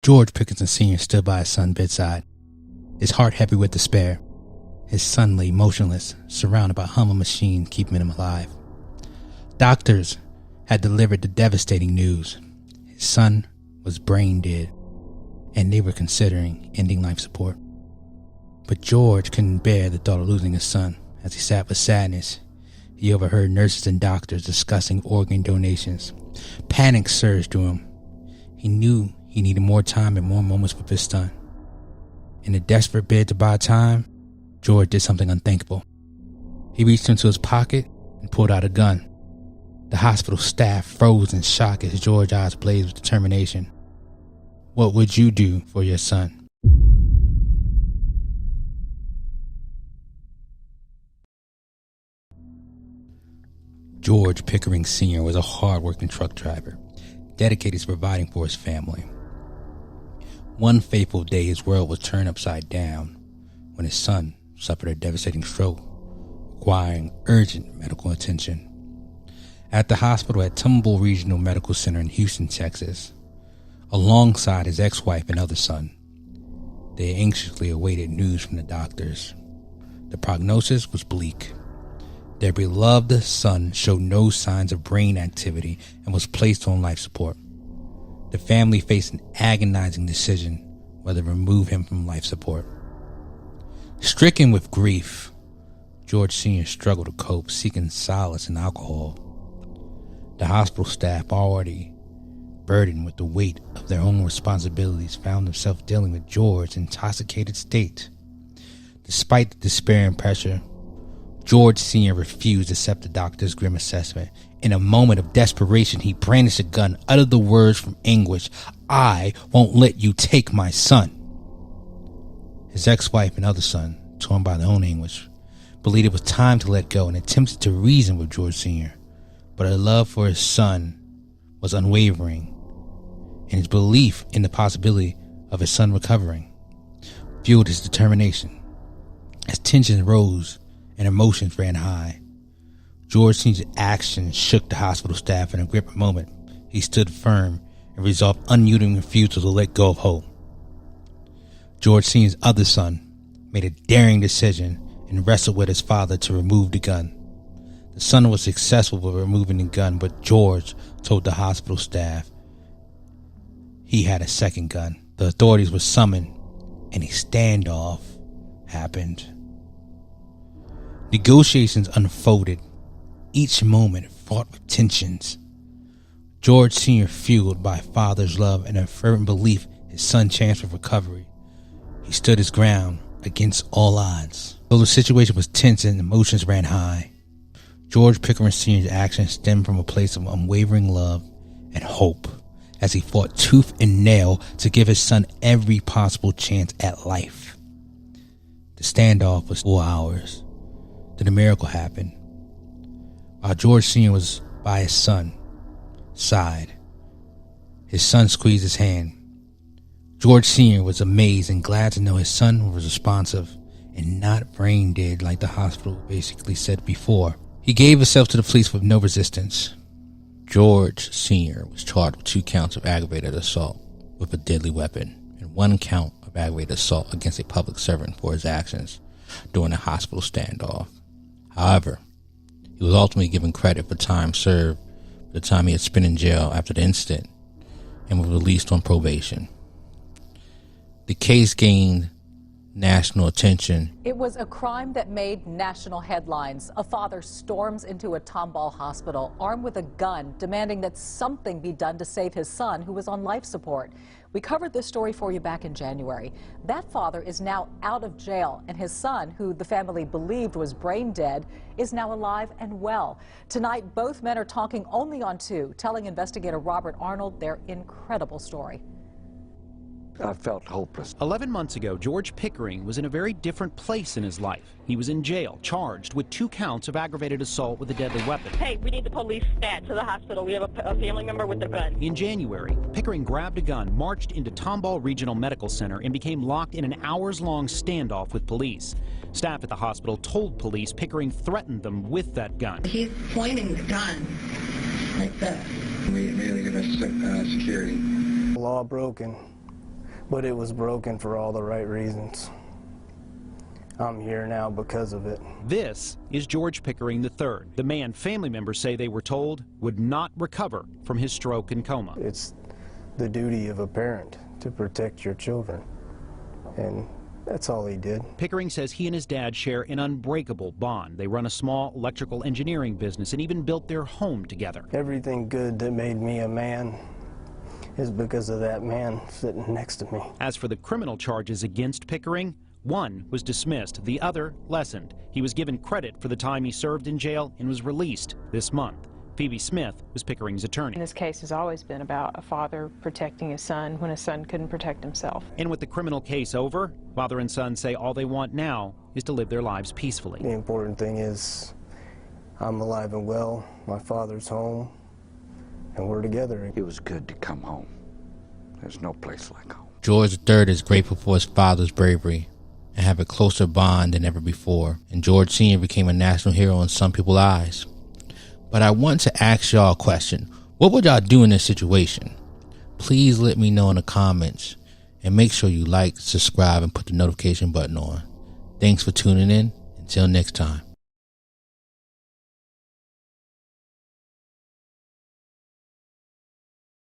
George Pickering Sr. stood by his son's bedside, his heart heavy with despair. His son lay motionless, surrounded by humble machines keeping him alive. Doctors had delivered the devastating news. His son was brain dead, and they were considering ending life support. But George couldn't bear the thought of losing his son. As he sat with sadness, he overheard nurses and doctors discussing organ donations. Panic surged through him. He knew he needed more time and more moments with his son. In a desperate bid to buy time, George did something unthinkable. He reached into his pocket and pulled out a gun. The hospital staff froze in shock as George's eyes blazed with determination. What would you do for your son? George Pickering Sr. was a hard-working truck driver, dedicated to providing for his family. One fateful day, his world was turned upside down when his son suffered a devastating stroke, requiring urgent medical attention. At the hospital at Tumble Regional Medical Center in Houston, Texas, alongside his ex-wife and other son, they anxiously awaited news from the doctors. The prognosis was bleak. Their beloved son showed no signs of brain activity and was placed on life support. The family faced an agonizing decision whether to remove him from life support. Stricken with grief, George Sr. struggled to cope, seeking solace in alcohol. The hospital staff, already burdened with the weight of their own responsibilities, found themselves dealing with George's intoxicated state. Despite the despair and pressure, George Sr. refused to accept the doctor's grim assessment. In a moment of desperation, he brandished a gun, uttered the words from anguish, "I won't let you take my son." His ex-wife and other son, torn by their own anguish, believed it was time to let go and attempted to reason with George Sr., but her love for his son was unwavering, and his belief in the possibility of his son recovering fueled his determination. As tensions rose and emotions ran high, George Sr.'s actions shook the hospital staff. In a gripping moment, he stood firm and resolved unyielding refusal to let go of hope. George Sr.'s other son made a daring decision and wrestled with his father to remove the gun. The son was successful with removing the gun, but George told the hospital staff he had a second gun. The authorities were summoned, and a standoff happened. Negotiations unfolded, each moment fraught with tensions. George Sr., fueled by father's love and a fervent belief his son's chance for recovery, he stood his ground against all odds. Though the situation was tense and emotions ran high, George Pickering Sr.'s actions stemmed from a place of unwavering love and hope as he fought tooth and nail to give his son every possible chance at life. The standoff was 4 hours. Then a miracle happened. While George Sr. was by his son's side, his son squeezed his hand. George Sr. was amazed and glad to know his son was responsive and not brain dead like the hospital basically said before. He gave himself to the police with no resistance. George Sr. was charged with 2 counts of aggravated assault with a deadly weapon and 1 count of aggravated assault against a public servant for his actions during a hospital standoff. However, he was ultimately given credit for time served for the time he had spent in jail after the incident and was released on probation. The case gained national attention. It was a crime that made national headlines. A father storms into a Tomball hospital armed with a gun, demanding that something be done to save his son who was on life support. We covered this story for you back in January. That father is now out of jail, and his son, who the family believed was brain dead, is now alive and well. Tonight, both men are talking only on 2, telling investigator Robert Arnold their incredible story. I felt hopeless. 11 months ago, George Pickering was in a very different place in his life. He was in jail, charged with 2 counts of aggravated assault with a deadly weapon. Hey, we need the police stat to the hospital. We have a family member with a gun. In January, Pickering grabbed a gun, marched into Tomball Regional Medical Center, and became locked in an hours-long standoff with police. Staff at the hospital told police Pickering threatened them with that gun. He's pointing the gun like that. We really give us security. Law broken. but it was broken for all the right reasons. I'm here now because of it. This is George Pickering III, the man family members say they were told would not recover from his stroke and coma. It's the duty of a parent to protect your children, and that's all he did. Pickering says he and his dad share an unbreakable bond. They run a small electrical engineering business and even built their home together. Everything good that made me a man is because of that man sitting next to me. As for the criminal charges against Pickering, one was dismissed, the other lessened. He was given credit for the time he served in jail and was released this month. Phoebe Smith was Pickering's attorney. This case has always been about a father protecting his son when a son couldn't protect himself. And with the criminal case over, father and son say all they want now is to live their lives peacefully. The important thing is I'm alive and well, my father's home, and we're together. It was good to come home. There's no place like home. George III is grateful for his father's bravery and have a closer bond than ever before. And George Sr. became a national hero in some people's eyes. But I want to ask y'all a question. What would y'all do in this situation? Please let me know in the comments. And make sure you like, subscribe, and put the notification button on. Thanks for tuning in. Until next time.